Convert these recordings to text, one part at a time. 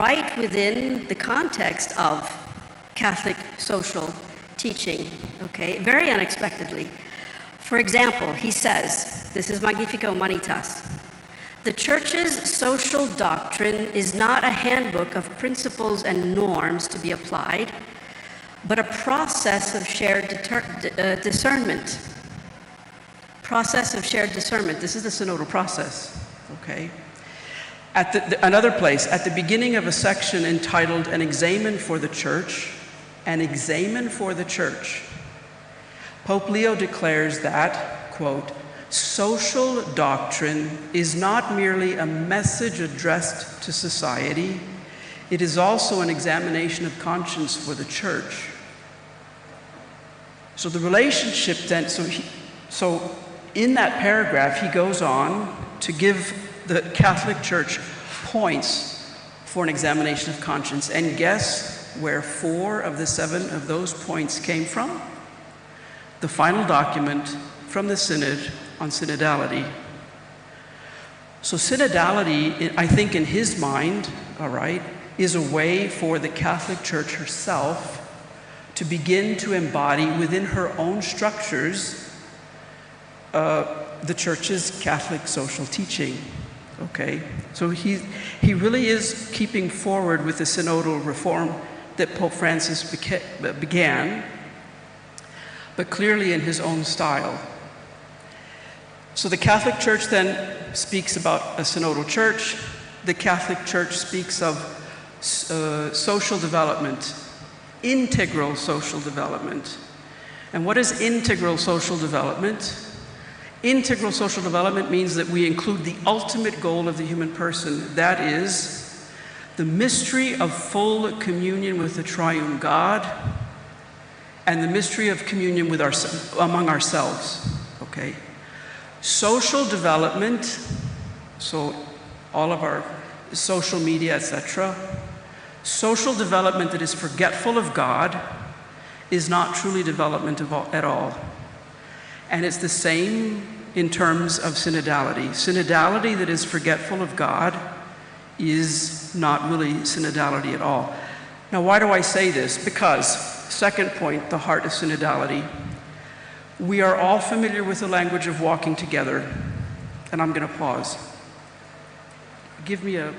right within the context of Catholic social teaching, okay, very unexpectedly. For example, he says, this is Magnificat Humanitas, the Church's social doctrine is not a handbook of principles and norms to be applied, but a process of shared discernment. Process of shared discernment. This is the synodal process, okay? Another place, at the beginning of a section entitled An Examen for the Church, an examen for the Church, Pope Leo declares that, quote, social doctrine is not merely a message addressed to society, it is also an examination of conscience for the Church. So the relationship then, so in that paragraph, he goes on to give the Catholic Church points for an examination of conscience. And guess where 4 of the 7 of those points came from? The final document from the Synod on synodality. So synodality, I think in his mind, all right, is a way for the Catholic Church herself to begin to embody within her own structures the Church's Catholic social teaching. Okay, so he really is keeping forward with the synodal reform that Pope Francis began, but clearly in his own style. So the Catholic Church then speaks about a synodal church. The Catholic Church speaks of social development, integral social development. And what is integral social development? Integral social development means that we include the ultimate goal of the human person. That is the mystery of full communion with the triune God and the mystery of communion with among ourselves, okay? Social development, so all of our social media, etc., social development that is forgetful of God is not truly development at all. And it's the same in terms of synodality. Synodality that is forgetful of God is not really synodality at all. Now, why do I say this? Because, second point, the heart of synodality. We are all familiar with the language of walking together, and I'm going to pause. Give me a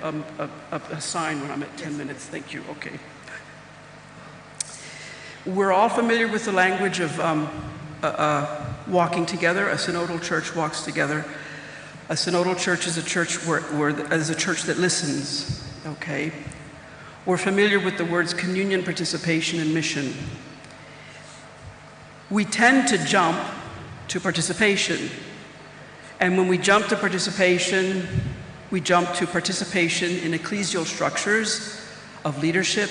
sign when I'm at 10 minutes. Thank you. Okay. We're all familiar with the language of walking together. A synodal church walks together. A synodal church is a church is a church that listens. Okay. We're familiar with the words communion, participation, and mission. We tend to jump to participation. And when we jump to participation, we jump to participation in ecclesial structures of leadership,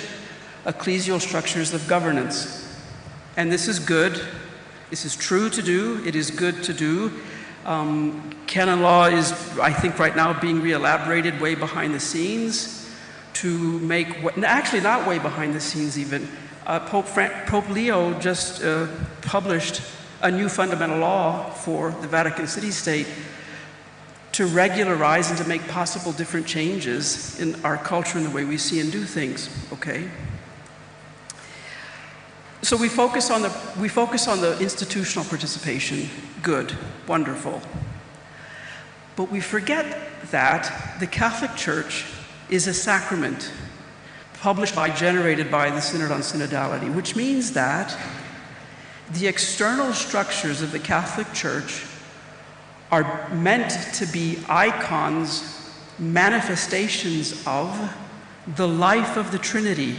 ecclesial structures of governance. And this is good. This is true to do. It is good to do. Canon law is, I think, right now being re-elaborated way behind the scenes to make, actually not way behind the scenes even. Pope Leo just published a new fundamental law for the Vatican City State to regularize and to make possible different changes in our culture and the way we see and do things, okay? So we focus on the institutional participation. Good, wonderful. But we forget that the Catholic Church is a sacrament generated by the Synod on Synodality, which means that the external structures of the Catholic Church are meant to be icons, manifestations of the life of the Trinity,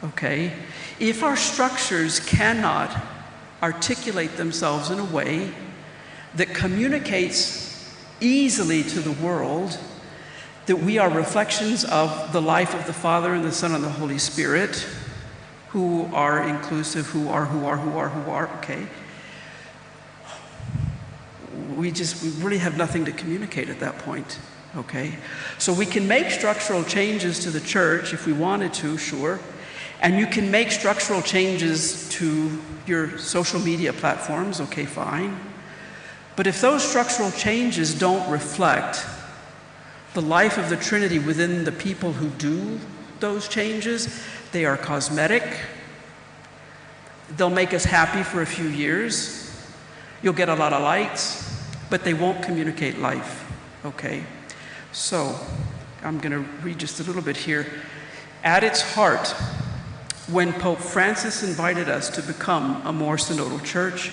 okay? If our structures cannot articulate themselves in a way that communicates easily to the world that we are reflections of the life of the Father and the Son and the Holy Spirit, who are inclusive, who are, okay? We really have nothing to communicate at that point, okay? So we can make structural changes to the church if we wanted to, sure. And you can make structural changes to your social media platforms, okay, fine. But if those structural changes don't reflect the life of the Trinity within the people who do those changes, they are cosmetic. They'll make us happy for a few years. You'll get a lot of likes, but they won't communicate life, okay? So, I'm going to read just a little bit here. At its heart, when Pope Francis invited us to become a more synodal church,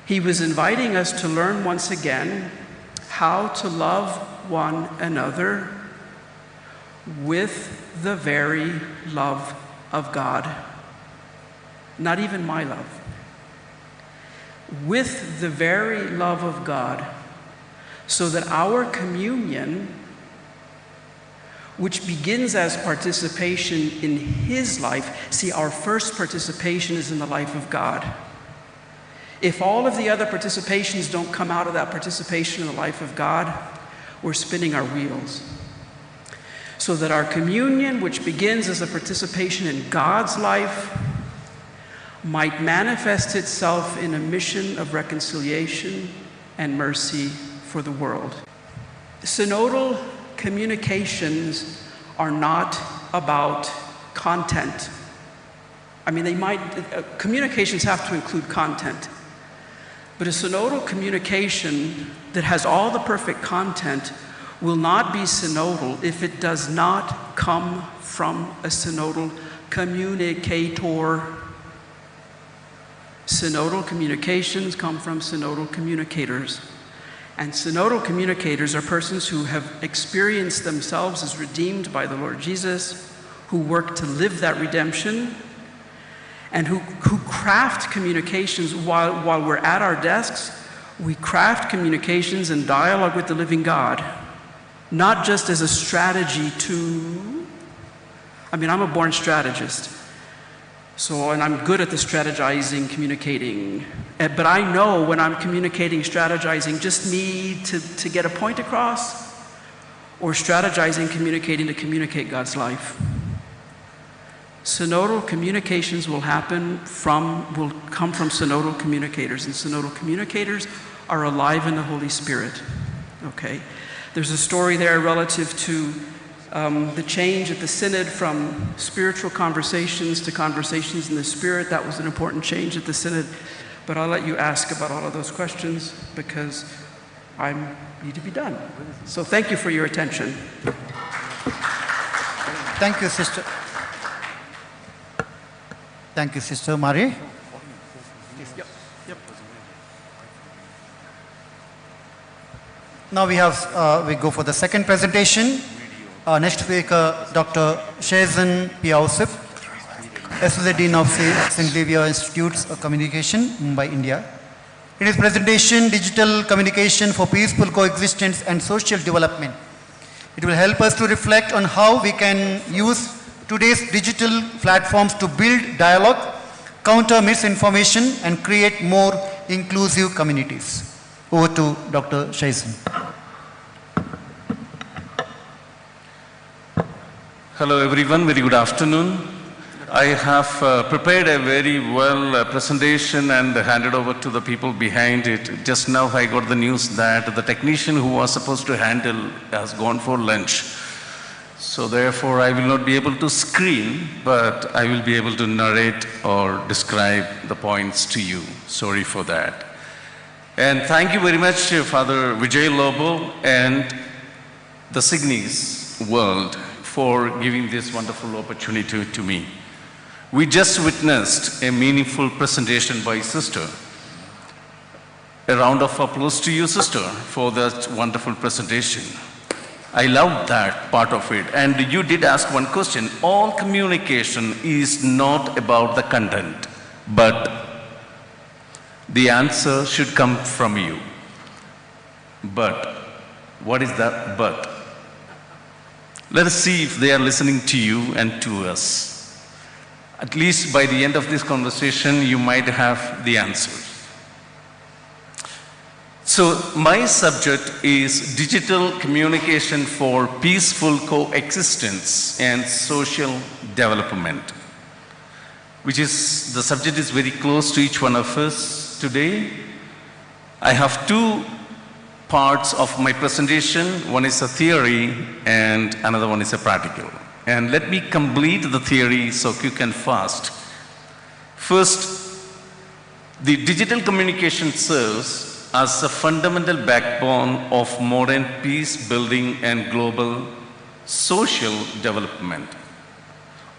he was inviting us to learn once again how to love one another with the very love of God. Not even my love. With the very love of God, so that our communion, which begins as participation in His life, see, our first participation is in the life of God. If all of the other participations don't come out of that participation in the life of God, we're spinning our wheels. So that our communion, which begins as a participation in God's life, might manifest itself in a mission of reconciliation and mercy for the world. Synodal communications are not about content. I mean, communications have to include content. But a synodal communication that has all the perfect content will not be synodal if it does not come from a synodal communicator. Synodal communications come from synodal communicators. And synodal communicators are persons who have experienced themselves as redeemed by the Lord Jesus, who work to live that redemption, and who craft communications while we're at our desks. We craft communications in dialogue with the living God, not just as a strategy to, I'm a born strategist. And I'm good at the strategizing, communicating. But I know when I'm communicating, strategizing, just me to get a point across, or strategizing, communicating to communicate God's life. Synodal communications will come from synodal communicators, and synodal communicators are alive in the Holy Spirit. Okay? There's a story there relative to the change at the Synod from spiritual conversations to conversations in the Spirit. That was an important change at the Synod. But I'll let you ask about all of those questions because I need to be done. So thank you for your attention. Thank you, Sister. Thank you, Sister Marie. Yep. Now we go for the second presentation. Next speaker, Dr. Shazan Piausif, Associate Dean of St. Xavier Institutes of Communication, Mumbai, India. In his presentation, Digital Communication for Peaceful Coexistence and Social Development. It will help us to reflect on how we can use today's digital platforms to build dialogue, counter misinformation, and create more inclusive communities. Over to Dr. Shazan. Hello everyone, very good afternoon. I have prepared a very well presentation and handed over to the people behind it. Just now I got the news that the technician who was supposed to handle has gone for lunch. So therefore I will not be able to screen, but I will be able to narrate or describe the points to you. Sorry for that. And thank you very much, Father Vijay Lobo and the Signis world for giving this wonderful opportunity to me. We just witnessed a meaningful presentation by Sister. A round of applause to you, Sister, for that wonderful presentation. I loved that part of it. And you did ask one question. All communication is not about the content, but the answer should come from you. But, what is that but? Let us see if they are listening to you and to us. At least by the end of this conversation, you might have the answers. So my subject is digital communication for peaceful coexistence and social development, which is, the subject is very close to each one of us today. I have two parts of my presentation. One is a theory and another one is a practical. And let me complete the theory so quick and fast. First, the digital communication serves as a fundamental backbone of modern peace building and global social development.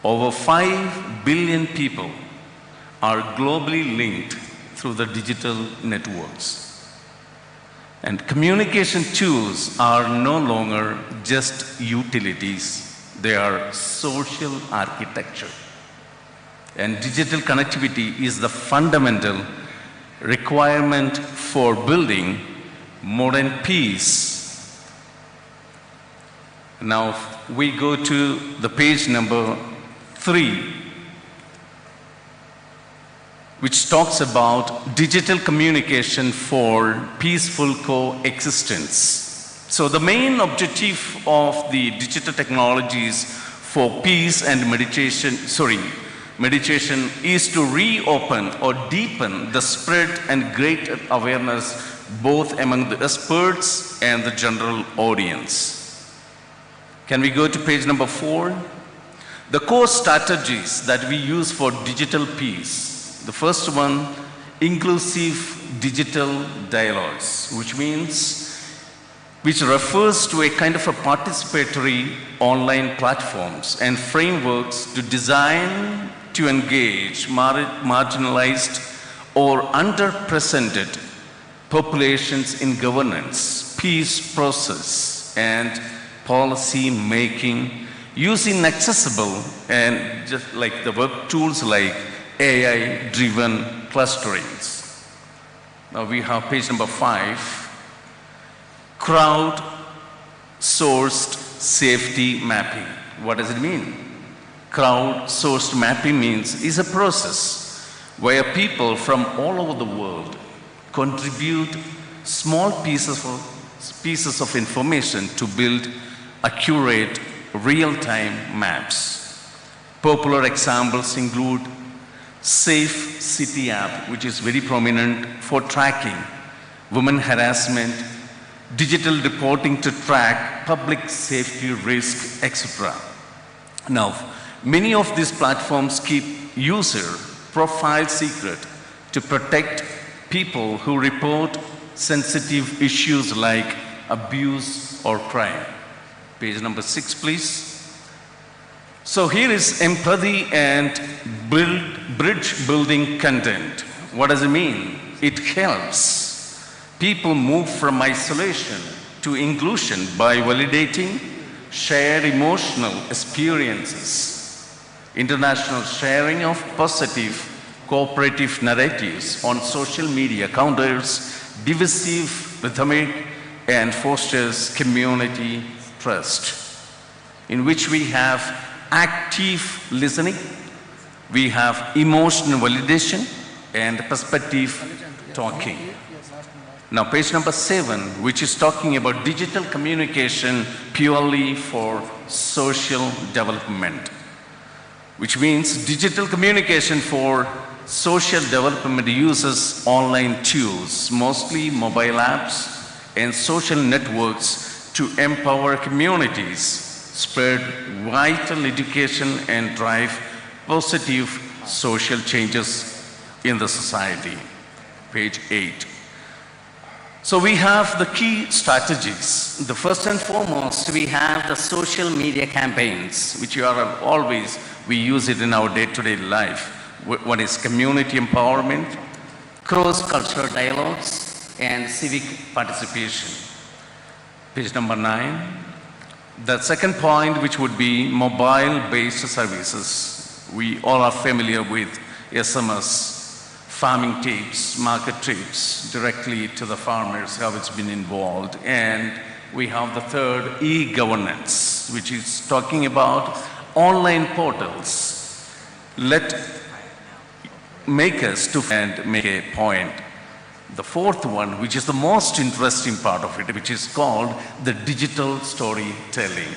Over 5 billion people are globally linked through the digital networks. And communication tools are no longer just utilities, they are social architecture. And digital connectivity is the fundamental requirement for building modern peace. Now we go to the page number 3, which talks about digital communication for peaceful coexistence. So the main objective of the digital technologies for peace and meditation is to reopen or deepen the spread and greater awareness both among the experts and the general audience. Can we go to page number 4? The core strategies that we use for digital peace. The first one, inclusive digital dialogues, which refers to a kind of a participatory online platforms and frameworks to design to engage marginalized or underrepresented populations in governance, peace process, and policy making using accessible and just like the work tools like AI-driven clusterings. Now we have page number 5, crowd-sourced safety mapping. What does it mean? Crowd-sourced mapping is a process where people from all over the world contribute small pieces of information to build accurate real-time maps. Popular examples include Safe City app, which is very prominent for tracking women harassment, digital reporting to track public safety risk, etc. Now, many of these platforms keep user profile secret to protect people who report sensitive issues like abuse or crime. Page number 6, please. So here is empathy and bridge building content. What does it mean? It helps people move from isolation to inclusion by validating shared emotional experiences. International sharing of positive cooperative narratives on social media counters divisive rhetoric and fosters community trust, in which we have active listening, we have emotional validation, and perspective talking. Now page number 7, which is talking about digital communication purely for social development, which means digital communication for social development uses online tools, mostly mobile apps and social networks to empower communities, spread vital education and drive positive social changes in the society. Page 8. So we have the key strategies. The first and foremost, we have the social media campaigns, which we use it in our day-to-day life. One is community empowerment, cross-cultural dialogues, and civic participation. Page number 9. The second point, which would be mobile-based services. We all are familiar with SMS, farming tips, market tips, directly to the farmers, how it's been involved. And we have the third, e-governance, which is talking about online portals. Make a point. The fourth one, which is the most interesting part of it, which is called the digital storytelling.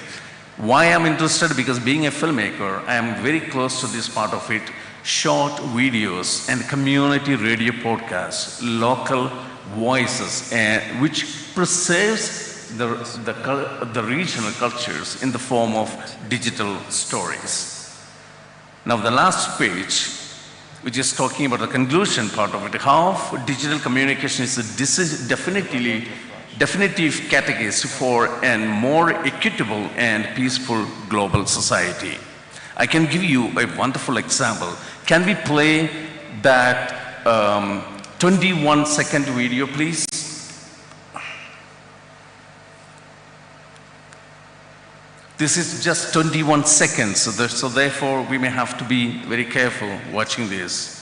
Why I'm interested? Because being a filmmaker, I am very close to this part of it. Short videos and community radio podcasts, local voices, and which preserves the regional cultures in the form of digital stories. Now the last page, which is talking about the conclusion part of it, how digital communication is a definitive catalyst for a more equitable and peaceful global society. I can give you a wonderful example. Can we play that 21-second video, please? This is just 21 seconds, so therefore we may have to be very careful watching this.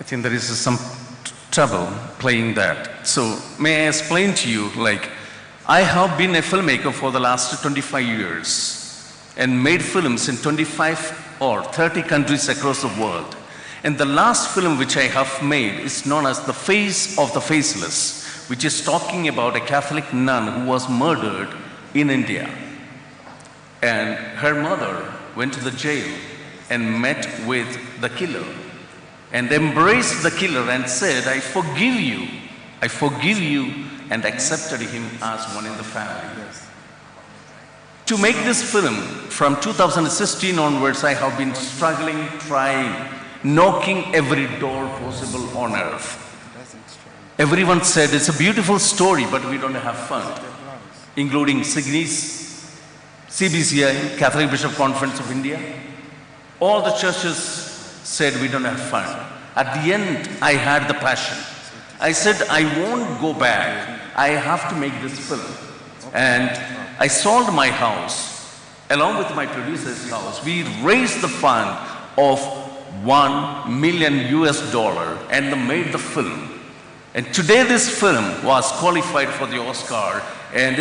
I think there is some trouble playing that. So may I explain to you, like, I have been a filmmaker for the last 25 years and made films in 25 or 30 countries across the world. And the last film which I have made is known as The Face of the Faceless, which is talking about a Catholic nun who was murdered in India. And her mother went to the jail and met with the killer and embraced the killer and said, I forgive you, and accepted him as one in the family. To make this film, from 2016 onwards, I have been struggling, trying, knocking every door possible on earth. Everyone said, it's a beautiful story, but we don't have fun, including Signis, CBCI, Catholic Bishop Conference of India. All the churches said we don't have fun. At the end, I had the passion. I said, I won't go back. I have to make this film. And I sold my house, along with my producer's house. We raised the fund of $1 million and made the film. And today this film was qualified for the Oscar, and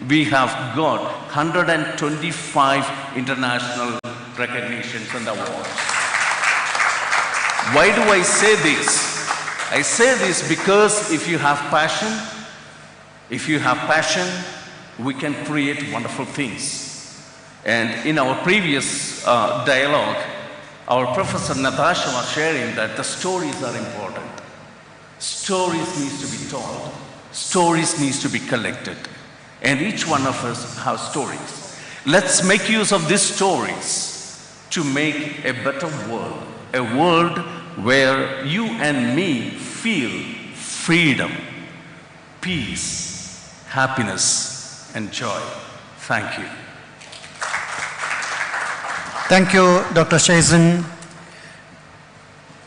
we have got 125 international recognitions and awards. Why do I say this? I say this because if you have passion, we can create wonderful things. And in our previous dialogue, our Professor Natasha was sharing that the stories are important. Stories need to be told. Stories need to be collected. And each one of us has stories. Let's make use of these stories to make a better world. A world where you and me feel freedom, peace, happiness, and joy. Thank you. Thank you, Dr. Shaizen,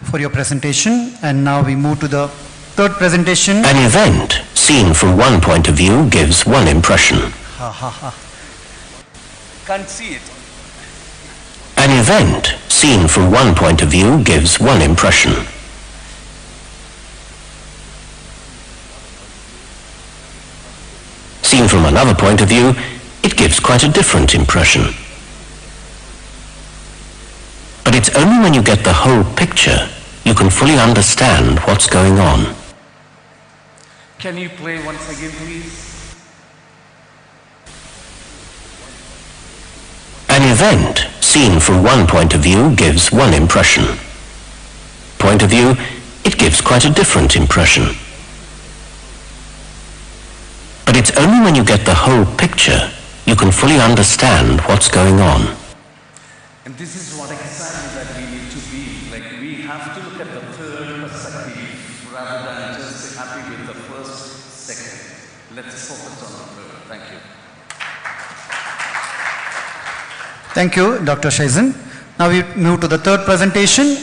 for your presentation. And now we move to the third presentation. An event seen from one point of view gives one impression. Can't see it. An event seen from one point of view gives one impression. Seen from another point of view, it gives quite a different impression. But it's only when you get the whole picture you can fully understand what's going on. Can you play once again, please? An event seen from one point of view gives one impression. Point of view, it gives quite a different impression. But it's only when you get the whole picture you can fully understand what's going on. And this is what exactly that we need to be. Like, we have to look at the third perspective rather than just happy with the first second. Let's focus on the third. Thank you. Thank you, Dr. Shaizen. Now we move to the third presentation,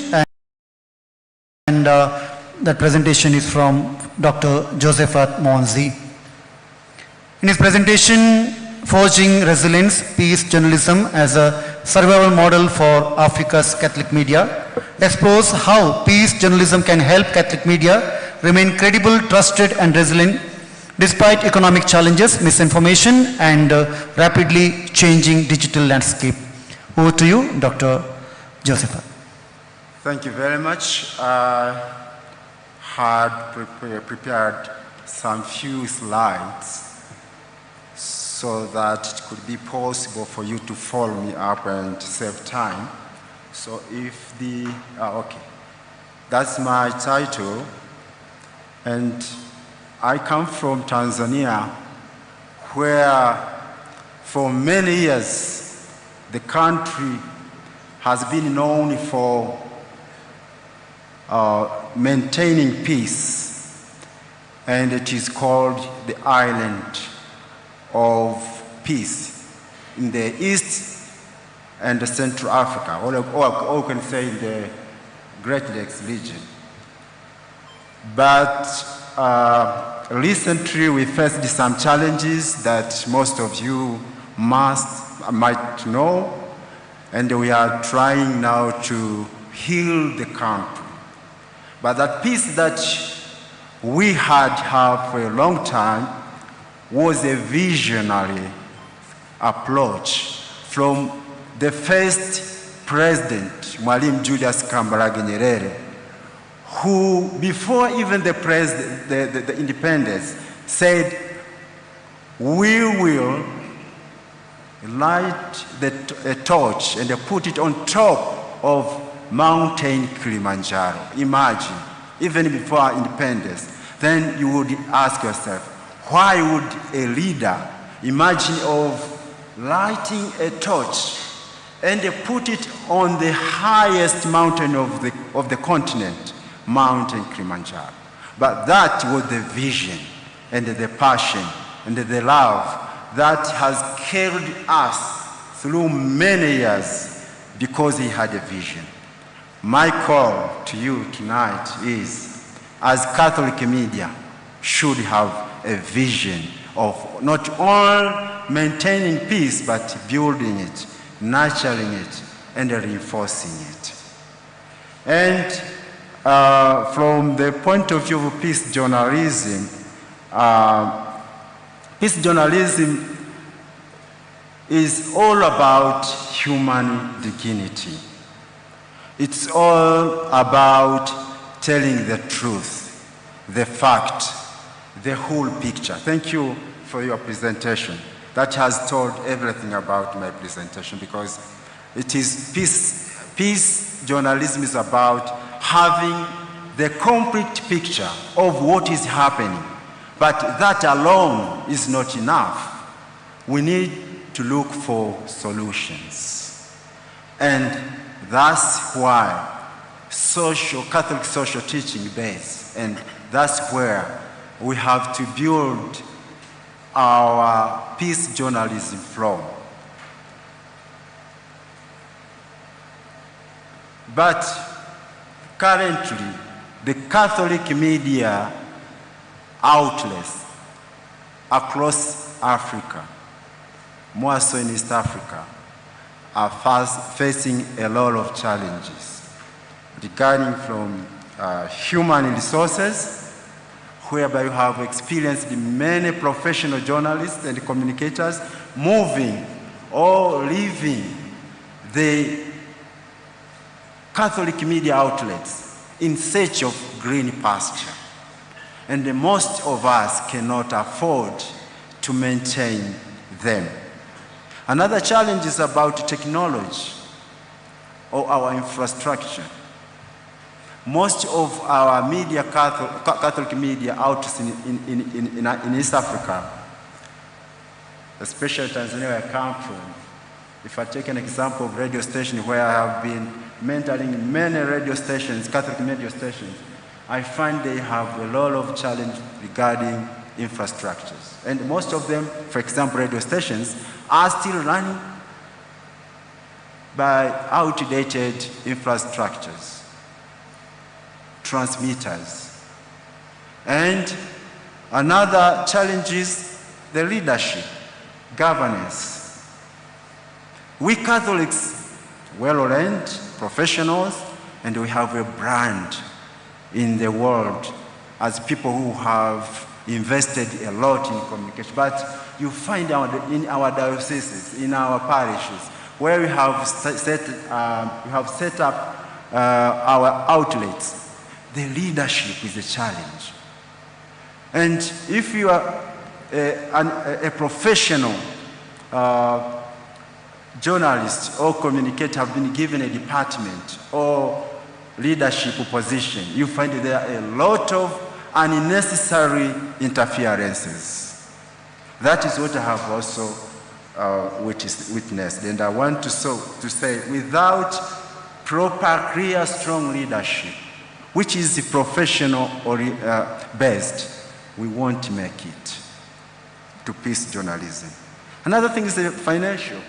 and that presentation is from Dr. Josephat Monzi. In his presentation, Forging Resilience, Peace Journalism as a Survival Model for Africa's Catholic Media, explores how peace journalism can help Catholic media remain credible, trusted, and resilient despite economic challenges, misinformation, and rapidly changing digital landscape. Over to you, Dr. Josephat. Thank you very much. I had prepared some few slides so that it could be possible for you to follow me up and save time. So if the, okay, that's my title. And I come from Tanzania, where for many years the country has been known for maintaining peace, and it is called the Island of Peace in the East and the Central Africa, or can say in the Great Lakes region. But recently we faced some challenges that most of you might know, and we are trying now to heal the country. But that peace that we had for a long time was a visionary approach from the first president, Mwalimu Julius Kambarage Nyerere, who, before even the independence, said, we will light a torch and put it on top of Mountain Kilimanjaro. Imagine, even before independence. Then you would ask yourself, why would a leader imagine of lighting a torch and put it on the highest mountain of the continent, Mountain Kilimanjaro? But that was the vision and the passion and the love that has carried us through many years because he had a vision. My call to you tonight is, as Catholic media, should have a vision of not only maintaining peace, but building it, nurturing it, and reinforcing it. And from the point of view of peace journalism is all about human dignity. It's all about telling the truth, the fact, the whole picture. Thank you for your presentation. That has told everything about my presentation, because it is peace journalism is about having the complete picture of what is happening. But that alone is not enough. We need to look for solutions. And that's why Catholic social teaching base, and that's where we have to build our peace journalism from. But currently, the Catholic media outlets across Africa, more so in East Africa, are facing a lot of challenges regarding from human resources, whereby you have experienced many professional journalists and communicators moving or leaving the Catholic media outlets in search of green pasture. And most of us cannot afford to maintain them. Another challenge is about technology or our infrastructure. Most of our media, Catholic media outlets in East Africa, especially Tanzania where I come from, if I take an example of radio station where I have been mentoring many radio stations, Catholic radio stations, I find they have a lot of challenge regarding infrastructures. And most of them, for example, radio stations, are still running by outdated infrastructures, transmitters. And another challenge is the leadership, governance. We Catholics, well-oriented, professionals, and we have a brand in the world as people who have invested a lot in communication. But you find in our dioceses, in our parishes, where we have set up our outlets, the leadership is a challenge. And if you are a professional journalist or communicator have been given a department or leadership position, you find there are a lot of unnecessary interferences. That is what I have also witnessed. And I want to say, without proper, clear, strong leadership, which is professional or based, we won't make it to peace journalism. Another thing is the financial.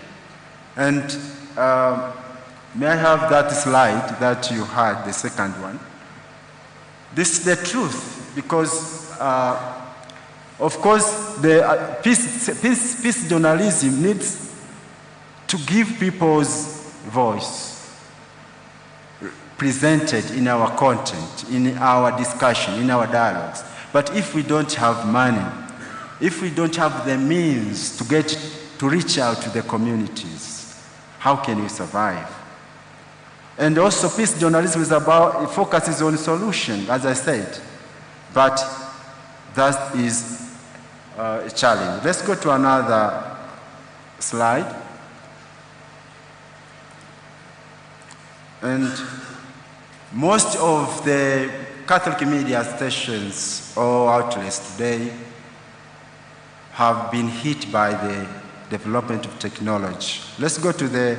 And may I have that slide that you had, the second one? This is the truth, because of course the peace journalism needs to give people's voice presented in our content, in our discussion, in our dialogues. But if we don't have money, if we don't have the means to reach out to the communities, how can we survive? And also, peace journalism is about, it focuses on solution, as I said. But that is a challenge. Let's go to another slide. And most of the Catholic media stations or outlets today have been hit by the development of technology. Let's go to the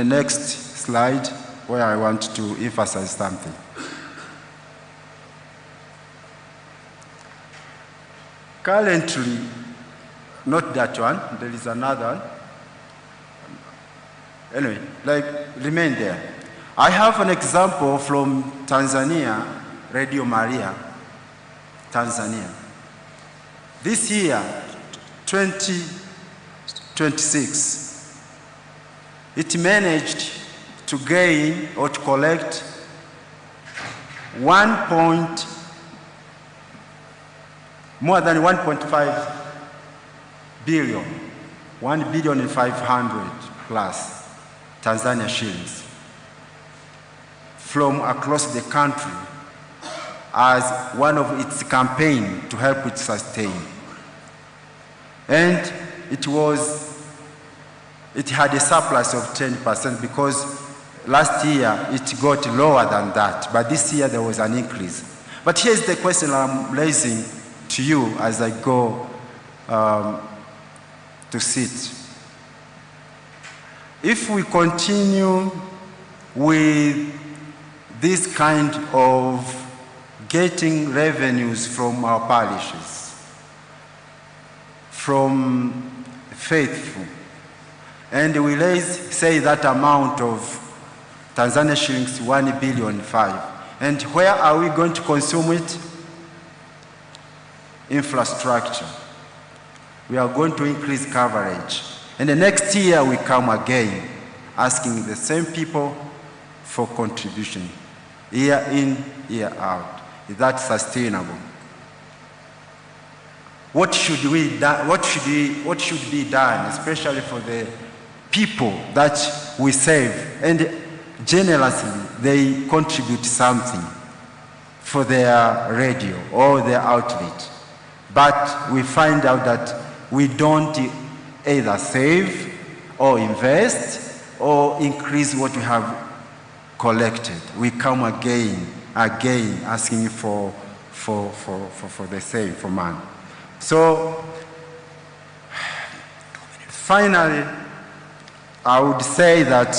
next slide, where I want to emphasize something. Currently, not that one, there is another one. Anyway, remain there. I have an example from Tanzania, Radio Maria, Tanzania. This year, 2026, it managed to gain or to collect more than 1.5 billion, 1,500,000,000 plus Tanzania shillings from across the country as one of its campaign to help it sustain. And it had a surplus of 10% because last year it got lower than that, but this year there was an increase. But here's the question I'm raising to you as I go to sit. If we continue with this kind of getting revenues from our parishes, from faithful, and we say that amount of Tanzania shillings 1.5 billion, and where are we going to consume it? Infrastructure. We are going to increase coverage, and the next year we come again asking the same people for contribution, year in, year out. Is that sustainable? What should be done, especially for the people that we serve? And generously, they contribute something for their radio or their outlet. But we find out that we don't either save or invest or increase what we have collected. We come again asking for the same, for money. So finally, I would say that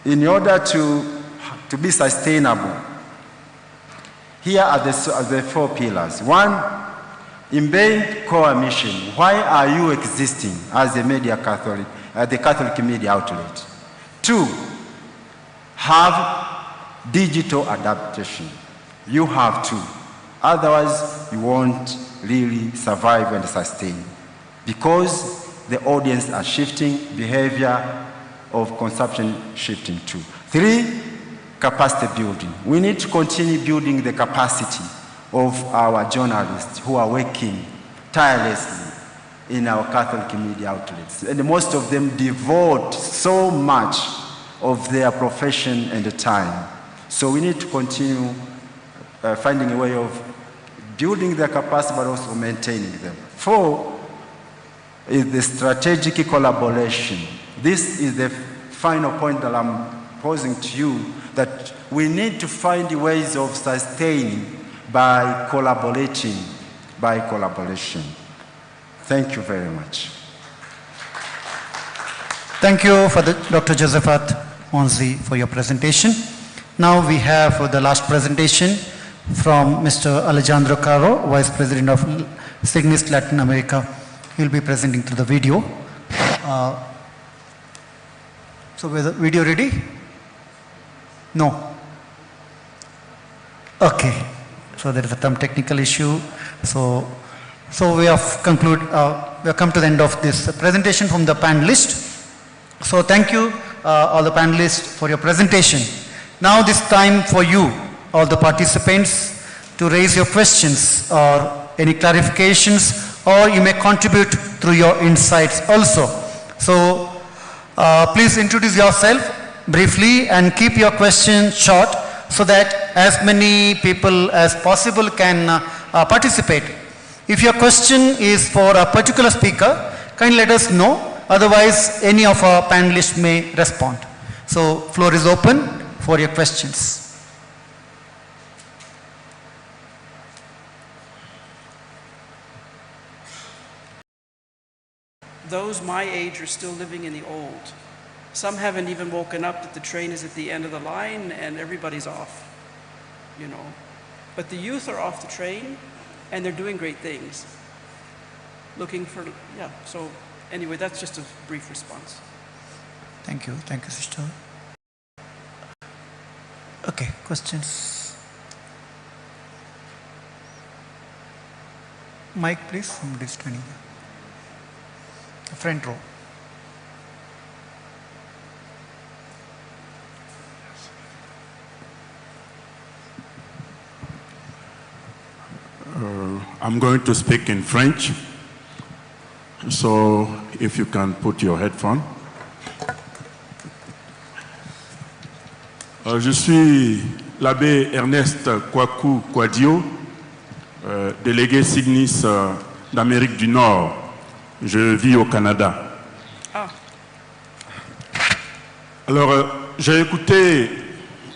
in order to be sustainable, here are the 4 pillars. 1, embed core mission. Why are you existing as a the Catholic media outlet? 2, have digital adaptation. You have to. Otherwise, you won't really survive and sustain, because the audience are shifting, behavior of consumption shifting too. 3, capacity building. We need to continue building the capacity of our journalists who are working tirelessly in our Catholic media outlets. And most of them devote so much of their profession and time. So we need to continue finding a way of building their capacity but also maintaining them. 4 is the strategic collaboration. This is the final point that I'm posing to you, that we need to find ways of sustaining by collaborating, by collaboration. Thank you very much. Thank you for Dr. Josephat Onzi for your presentation. Now we have the last presentation from Mr. Alejandro Caro, Vice President of Signis Latin America. He will be presenting through the video. So is the video ready? No. Okay. So there is some technical issue. So we have come to the end of this presentation from the panelists. So thank you all the panelists for your presentation. Now this time for you, all the participants, to raise your questions or any clarifications, or you may contribute through your insights also. So please introduce yourself briefly and keep your questions short so that as many people as possible can participate. If your question is for a particular speaker, kindly let us know. Otherwise, any of our panelists may respond. So, floor is open for your questions. Those my age are still living in the old. Some haven't even woken up that the train is at the end of the line and everybody's off, you know. But the youth are off the train and they're doing great things. Looking for, yeah, so anyway, that's just a brief response. Thank you, sister. Okay, questions? Mic, please. Somebody's standing there. The front row. I'm going to speak in French, so if you can put your headphone. Je suis l'abbé Ernest Kwaku Kwadio, délégué Signis d'Amérique du Nord. Je vis au Canada. Ah. Alors, j'ai écouté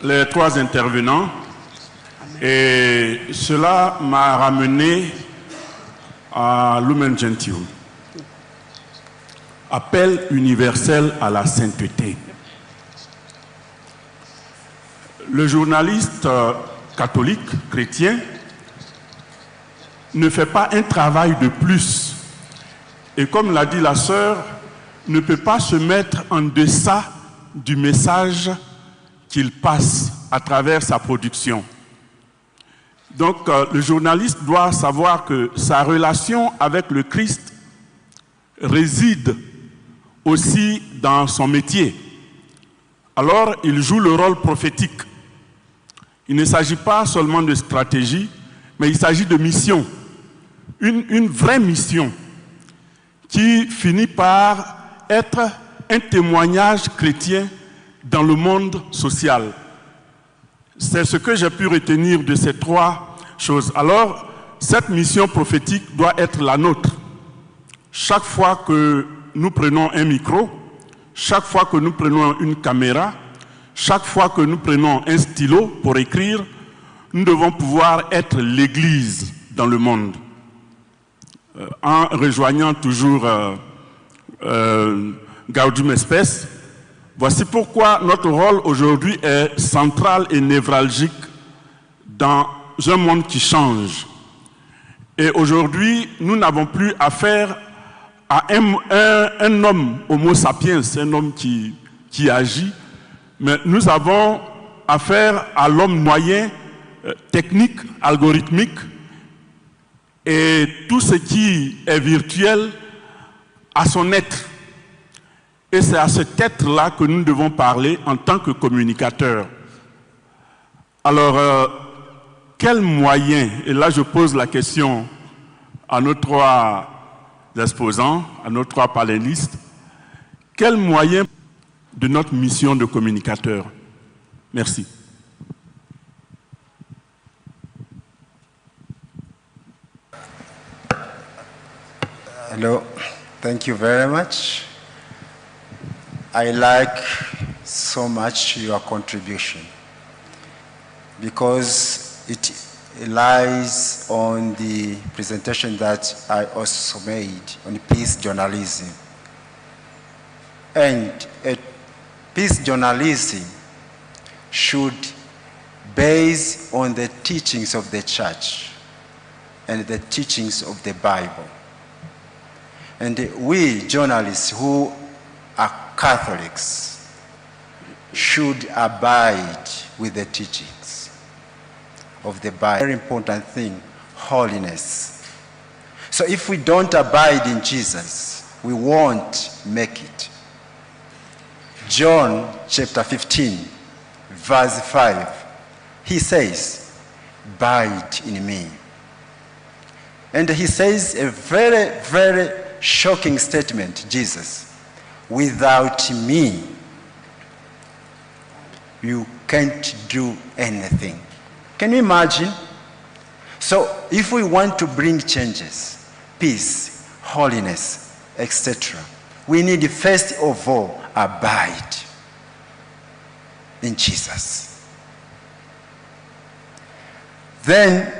les 3 intervenants. Et cela m'a ramené à Lumen Gentium, appel universel à la sainteté. Le journaliste catholique, chrétien, ne fait pas un travail de plus. Et comme l'a dit la sœur, ne peut pas se mettre en deçà du message qu'il passe à travers sa production. Donc, le journaliste doit savoir que sa relation avec le Christ réside aussi dans son métier. Alors, il joue le rôle prophétique. Il ne s'agit pas seulement de stratégie, mais il s'agit de mission. Une vraie mission qui finit par être un témoignage chrétien dans le monde social. C'est ce que j'ai pu retenir de ces 3 choses. Alors, cette mission prophétique doit être la nôtre. Chaque fois que nous prenons un micro, chaque fois que nous prenons une caméra, chaque fois que nous prenons un stylo pour écrire, nous devons pouvoir être l'Église dans le monde. En rejoignant toujours Gaudium Spes, voici pourquoi notre rôle aujourd'hui est central et névralgique dans un monde qui change. Et aujourd'hui, nous n'avons plus affaire à un homme homo sapiens, un homme qui agit, mais nous avons affaire à l'homme moyen, technique, algorithmique, et tout ce qui est virtuel a son être. Et c'est à cet être-là que nous devons parler en tant que communicateurs. Alors, quels moyens, et là je pose la question à nos 3 exposants, à nos 3 panélistes, quels moyens de notre mission de communicateur? Merci. Hello, thank you very much. I like so much your contribution because it lies on the presentation that I also made on peace journalism. And peace journalism should base on the teachings of the church and the teachings of the Bible. And we journalists who are Catholics should abide with the teachings of the Bible. Very important thing, holiness. So if we don't abide in Jesus, we won't make it. John chapter 15, verse 5, he says, abide in me. And he says a very, very shocking statement, Jesus. Without me, you can't do anything. Can you imagine? So if we want to bring changes, peace, holiness, etc., we need first of all abide in Jesus. Then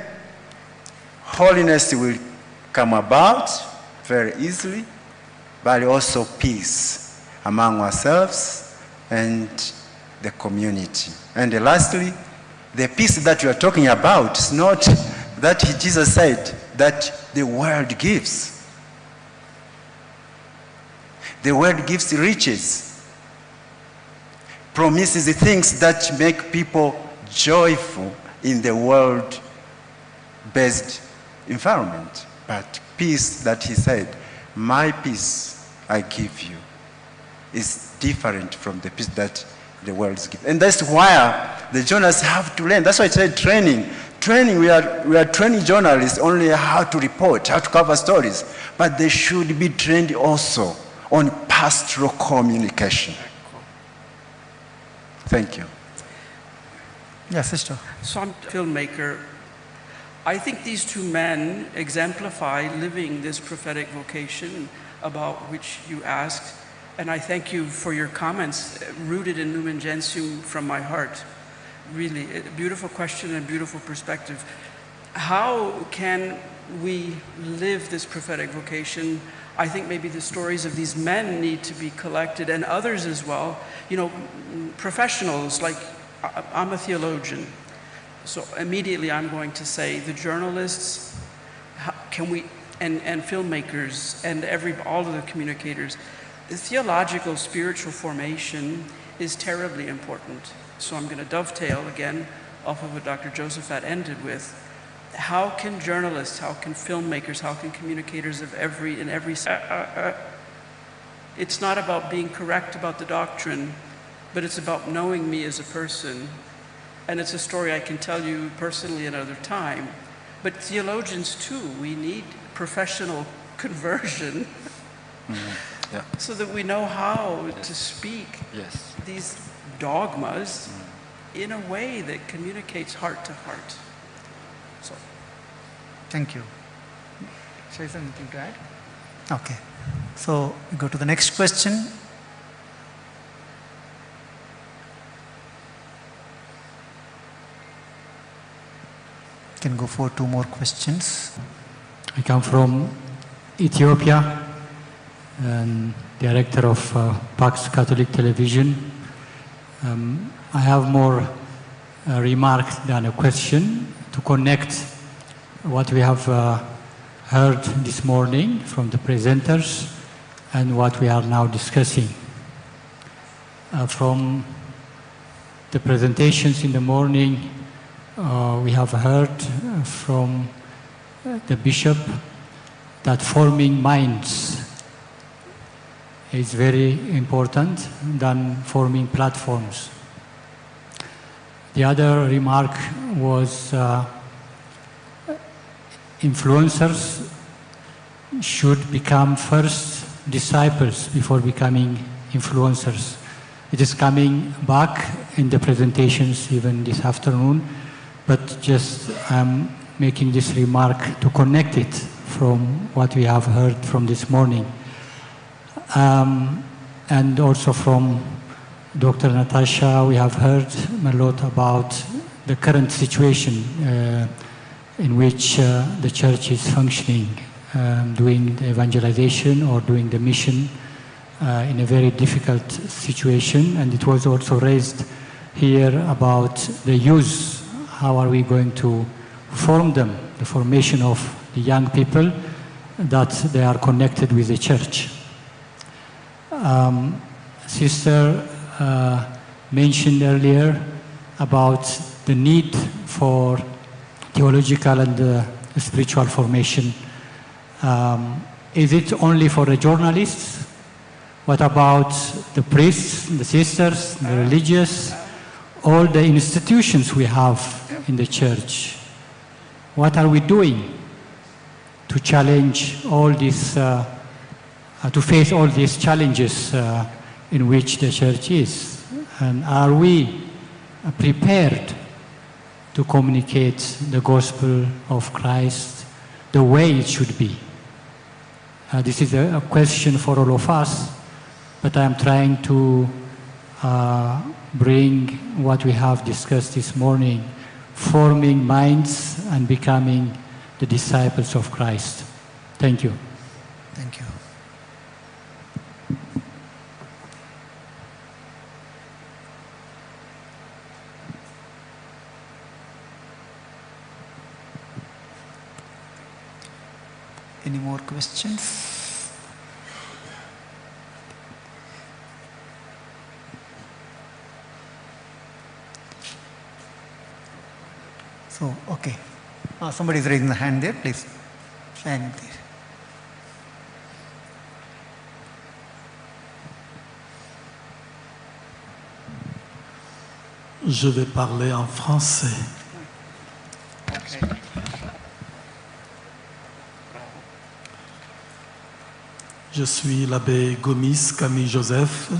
holiness will come about very easily, but also peace among ourselves and the community. And lastly, the peace that you are talking about is not that Jesus said that the world gives. The world gives riches, promises things that make people joyful in the world-based environment. But peace that he said, my peace I give you, is different from the peace that the world gives. And that's why the journalists have to learn. That's why I said training. Training, we are training journalists only how to report, how to cover stories. But they should be trained also on pastoral communication. Thank you. Yes, sister. So I'm a filmmaker. I think these two men exemplify living this prophetic vocation about which you asked. And I thank you for your comments, rooted in Lumen Gentium from my heart. Really, a beautiful question and beautiful perspective. How can we live this prophetic vocation? I think maybe the stories of these men need to be collected, and others as well. You know, professionals, like I'm a theologian, so immediately I'm going to say the journalists, can we, and filmmakers, and all of the communicators, the theological, spiritual formation is terribly important. So I'm going to dovetail again off of what Dr. Josephat ended with. How can journalists, how can filmmakers, how can communicators of every it's not about being correct about the doctrine, but it's about knowing me as a person. And it's a story I can tell you personally another time. But theologians too, we need professional conversion. Yeah. So that we know how to speak these dogmas in a way that communicates heart to heart. So. Thank you. Shall I say anything to add? Okay. So we go to the next question. You can go for 2 more questions. I come from Ethiopia, and director of Pax Catholic Television. I have more a remark than a question to connect what we have heard this morning from the presenters and what we are now discussing. From the presentations in the morning, we have heard from the bishop that forming minds is very important than forming platforms. The other remark was influencers should become first disciples before becoming influencers. It is coming back in the presentations even this afternoon, but just I'm making this remark to connect it from what we have heard from this morning. And also from Dr. Natasha, we have heard a lot about the current situation in which the church is functioning, doing the evangelization or doing the mission in a very difficult situation. And it was also raised here about the youth. How are we going to form them, the formation of the young people, that they are connected with the church. Sister mentioned earlier about the need for theological and spiritual formation. Is it only for the journalists? What about the priests, the sisters, the religious, all the institutions we have in the church? What are we doing to challenge all these, to face all these challenges in which the church is? And are we prepared to communicate the gospel of Christ the way it should be? This is a question for all of us, but I'm trying to bring what we have discussed this morning, forming minds and becoming the disciples of Christ. Thank you. Thank you. Any more questions? So, okay. Somebody is raising the hand there, please. Stand there. Je vais parler en français. Okay. Je suis l'abbé Gomis Camille Joseph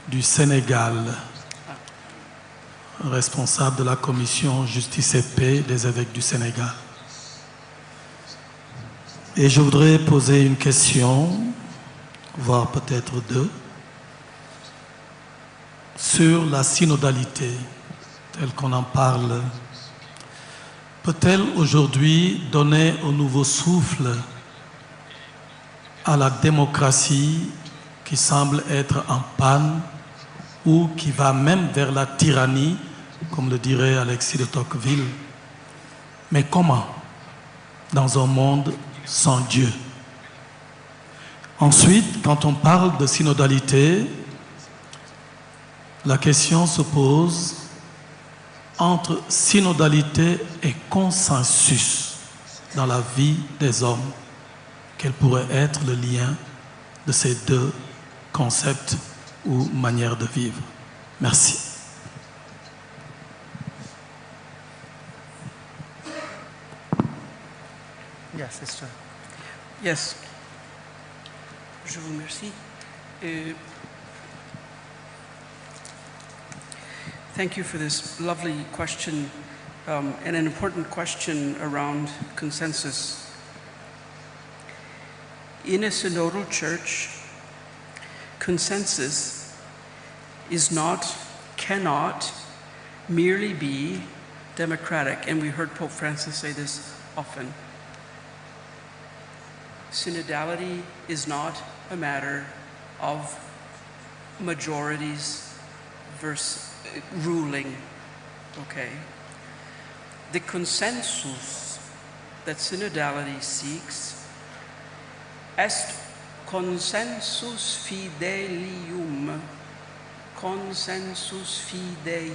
du Sénégal, responsable de la commission Justice et Paix des évêques du Sénégal. Et je voudrais poser une question, voire peut-être deux, sur la synodalité, telle qu'on en parle. Peut-elle aujourd'hui donner un nouveau souffle à la démocratie qui semble être en panne ou qui va même vers la tyrannie, comme le dirait Alexis de Tocqueville? Mais comment dans un monde sans Dieu? Ensuite, quand on parle de synodalité, la question se pose entre synodalité et consensus dans la vie des hommes. Quel pourrait être le lien de ces deux concepts ou manières de vivre? Merci. Yes, sister. Yes. Je vous remercie. Thank you for this lovely question and an important question around consensus. In a synodal church, consensus is not, cannot merely be democratic, and we heard Pope Francis say this often. Synodality is not a matter of majorities versus ruling, okay? The consensus that synodality seeks est consensus fidelium, consensus fidei.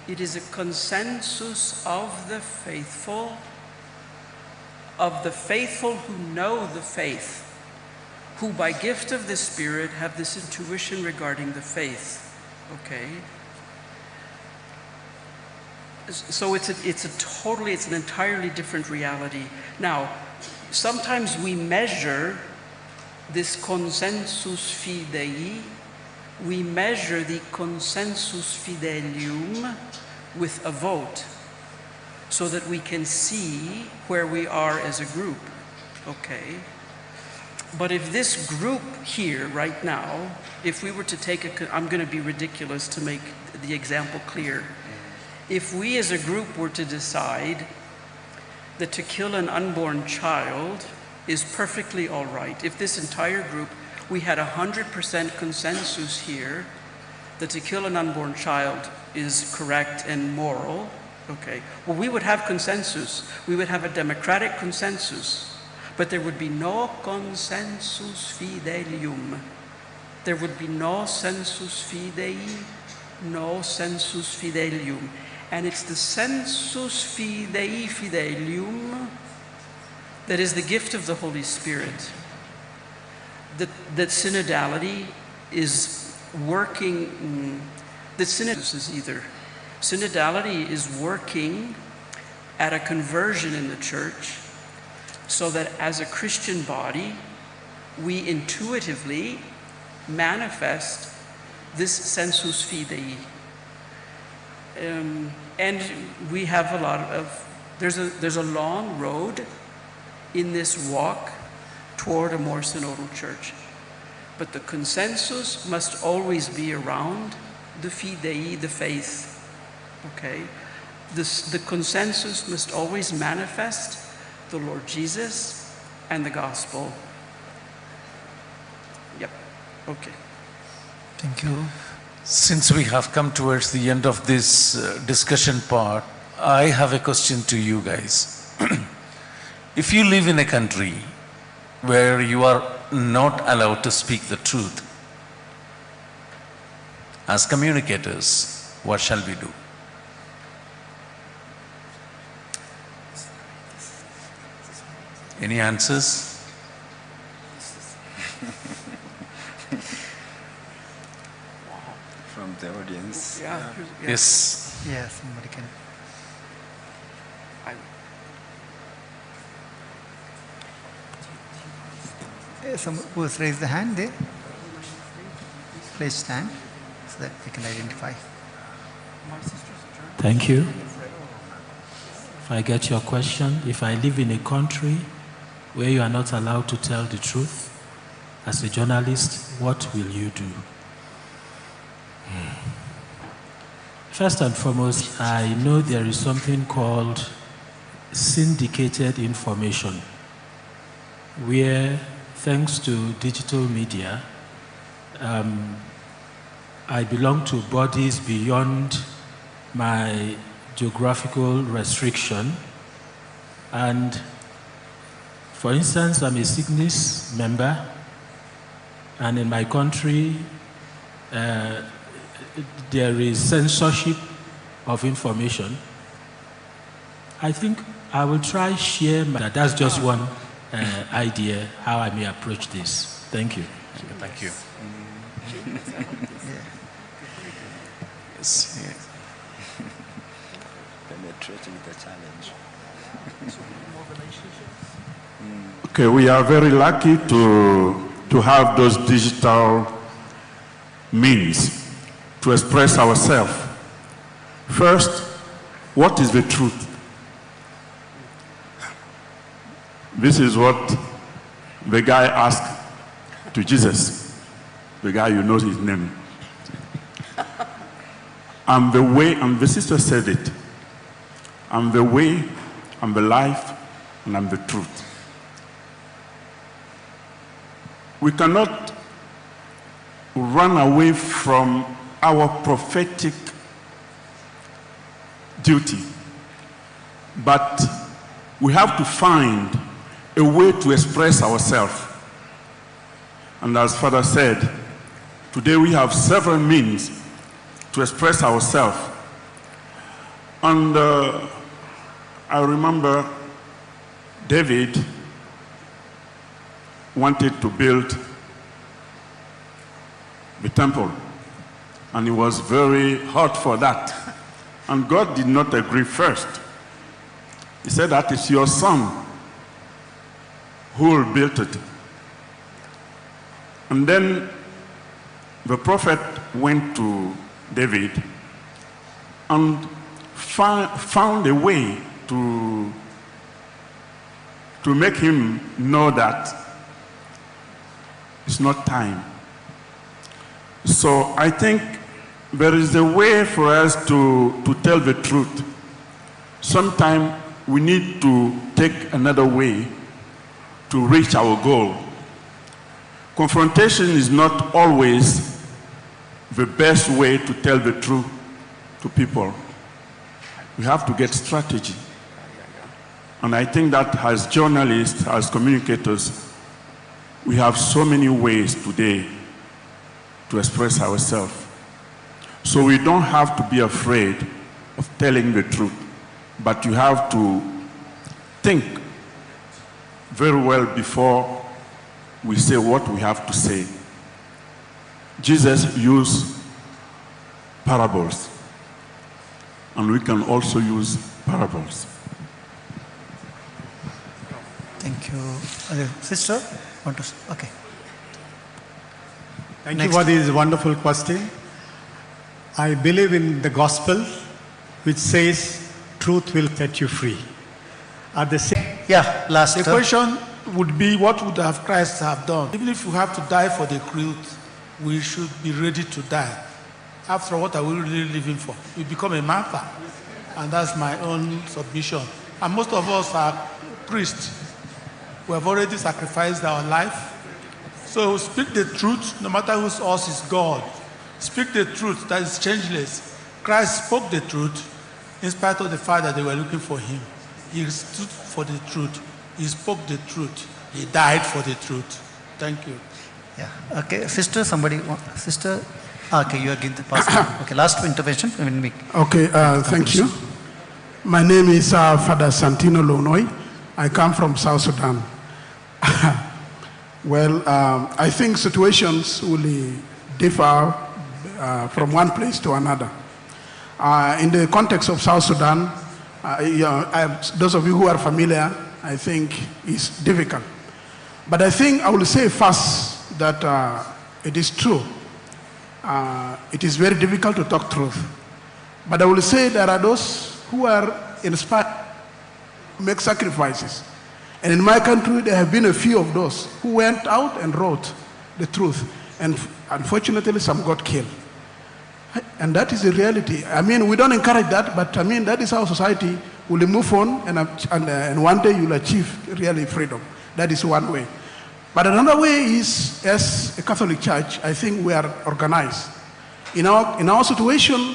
It is a consensus of the faithful who know the faith, who by gift of the Spirit have this intuition regarding the faith, okay? So it's an entirely different reality. Now, sometimes we measure this consensus fidei, we measure the consensus fidelium with a vote. so that we can see where we are as a group, okay? But if this group here right now, if we were to take I'm going to be ridiculous to make the example clear. If we as a group were to decide that to kill an unborn child is perfectly all right, if this entire group, we had 100% consensus here that to kill an unborn child is correct and moral, okay, well, we would have consensus. We would have a democratic consensus, but there would be no consensus fidelium. There would be no sensus fidei, no sensus fidelium. And it's the sensus fidei fidelium that is the gift of the Holy Spirit. That synodality is working, that synodality is working at a conversion in the church so that as a Christian body, we intuitively manifest this sensus fidei. And we have a lot of, there's a long road in this walk toward a more synodal church. But the consensus must always be around the fidei, the faith, okay? The consensus must always manifest the Lord Jesus and the gospel. Yep, okay. Thank you. Since we have come towards the end of this discussion part, I have a question to you guys. If you live in a country where you are not allowed to speak the truth, as communicators, what shall we do? Any answers? From the audience. Yeah. Yes. Yes, somebody can. Someone who has raised the hand there, please stand so that we can identify. Thank you. If I get your question, if I live in a country where you are not allowed to tell the truth, as a journalist, what will you do? First and foremost, I know there is something called syndicated information, where, thanks to digital media, I belong to bodies beyond my geographical restriction. And for instance, I'm a Signis member, and in my country, there is censorship of information. I think I will try share that's just one idea how I may approach this. Thank you. Thank you. Yes. Yeah. Penetrating the challenge. Okay, we are very lucky to have those digital means to express ourselves. First, what is the truth? This is what the guy asked to Jesus. The guy, you know his name. I'm the way, and the sister said it. I'm the way, I'm the life, and I'm the truth. We cannot run away from our prophetic duty, but we have to find a way to express ourselves. And as Father said, today we have several means to express ourselves. And I remember David wanted to build the temple, and he was very hot for that. And God did not agree first. He said, that is your son who will build it. And then the prophet went to David and found a way to to make him know that it's not time. So I think there is a way for us to tell the truth. Sometimes we need to take another way to reach our goal. Confrontation is not always the best way to tell the truth to people. We have to get strategy. And I think that as journalists, as communicators, we have so many ways today to express ourselves. So we don't have to be afraid of telling the truth, but you have to think very well before we say what we have to say. Jesus used parables, and we can also use parables. Thank you. Sister, want to? Okay. Thank you for this wonderful question. I believe in the gospel, which says, truth will set you free. At the same, last. The question would be, what would have Christ have done? Even if we have to die for the truth, we should be ready to die. After all, what are we really living for? We become a martyr, and that's my own submission. And most of us are priests. We have already sacrificed our life. So speak the truth, no matter whose us is God. Speak the truth, that is changeless. Christ spoke the truth in spite of the fact that they were looking for him. He stood for the truth. He spoke the truth. He died for the truth. Thank you. Yeah. Okay, sister, somebody, sister. Okay, you are getting the pass. Okay, last intervention. Okay, thank you. My name is Father Santino Lonoi. I come from South Sudan. Well, I think situations will differ from one place to another. In the context of South Sudan, those of you who are familiar, I think it's difficult. But I think I will say first that it is true. It is very difficult to talk truth. But I will say there are those who are inspired to make sacrifices. And in my country, there have been a few of those who went out and wrote the truth. And unfortunately, some got killed. And that is the reality. I mean, we don't encourage that, but I mean, that is how society will move on, and one day you'll achieve really freedom. That is one way. But another way is, as a Catholic Church, I think we are organized. In our situation,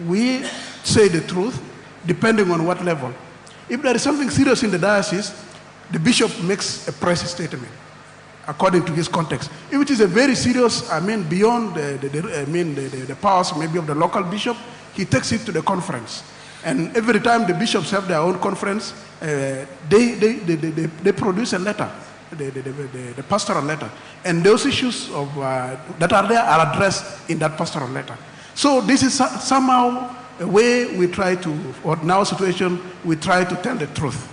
we say the truth, depending on what level. If there is something serious in the diocese, the bishop makes a press statement according to his context. If it is a very serious, I mean, beyond the powers maybe of the local bishop, he takes it to the conference. And every time the bishops have their own conference, they produce a letter, the pastoral letter. And those issues that are there are addressed in that pastoral letter. So this is somehow a way we try to, or in our situation, we try to tell the truth.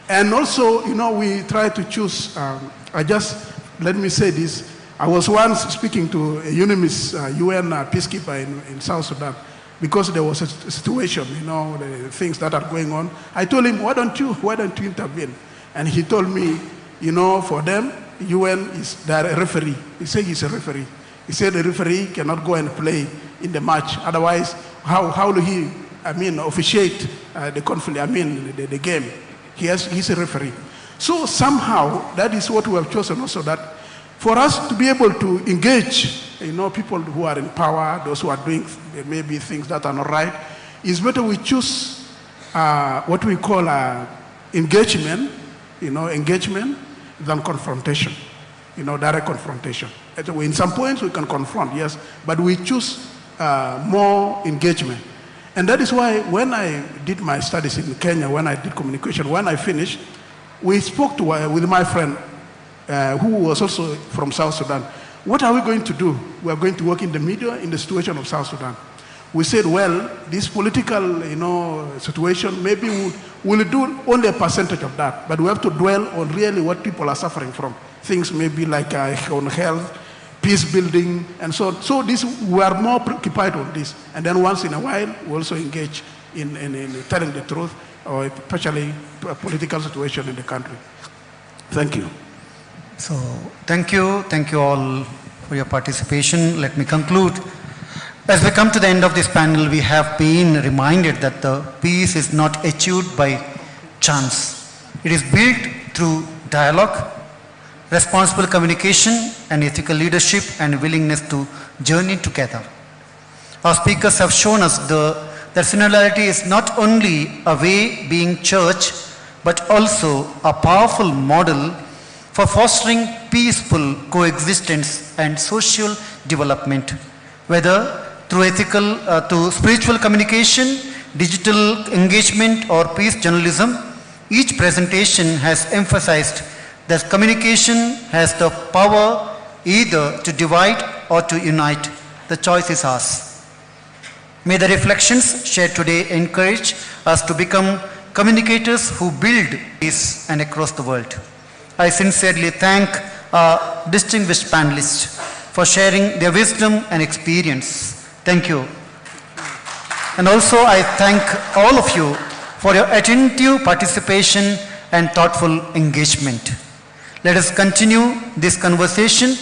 And also, you know, we try to choose, let me say this, I was once speaking to a UNIMIS UN peacekeeper in South Sudan, because there was a situation, you know, the things that are going on. I told him, why don't you intervene? And he told me, you know, for them, UN is their referee. He said he's a referee. He said the referee cannot go and play in the match. Otherwise, how do he, officiate the conflict, the game? He's a referee. So somehow, that is what we have chosen also, that for us to be able to engage, you know, people who are in power, those who are doing maybe things that are not right, it's better we choose what we call engagement, than confrontation, direct confrontation. In some points we can confront, yes, but we choose more engagement. And that is why when I did my studies in Kenya, when I did communication, when I finished, we spoke with my friend who was also from South Sudan. What are we going to do? We are going to work in the media in the situation of South Sudan. We said, well, this political, situation, maybe we'll do only a percentage of that, but we have to dwell on really what people are suffering from. Things maybe like on health, peace building, and so on. So we are more preoccupied on this. And then once in a while, we also engage in telling the truth, or especially political situation in the country. Thank you. So, thank you all for your participation. Let me conclude. As we come to the end of this panel, we have been reminded that the peace is not achieved by chance. It is built through dialogue, responsible communication, and ethical leadership and willingness to journey together. Our speakers have shown us that synodality is not only a way being church, but also a powerful model for fostering peaceful coexistence and social development, whether through through spiritual communication, digital engagement, or peace journalism. Each presentation has emphasized that communication has the power either to divide or to unite. The choice is ours. May the reflections shared today encourage us to become communicators who build peace and across the world. I sincerely thank our distinguished panelists for sharing their wisdom and experience. Thank you. And also I thank all of you for your attentive participation and thoughtful engagement. Let us continue this conversation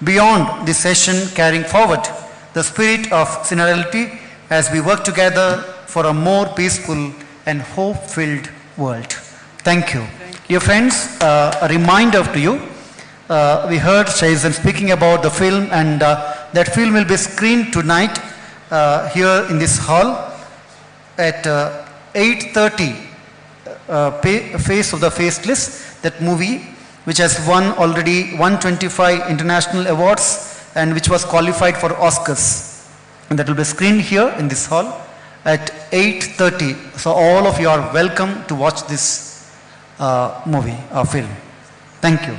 beyond this session, carrying forward the spirit of synodality as we work together for a more peaceful and hope-filled world. Thank you. Dear friends, a reminder to you, we heard Shaizan speaking about the film, and that film will be screened tonight here in this hall at 8:30, Face of the Faceless, that movie which has won already 125 international awards and which was qualified for Oscars. And that will be screened here in this hall at 8:30. So all of you are welcome to watch this movie or film. Thank you.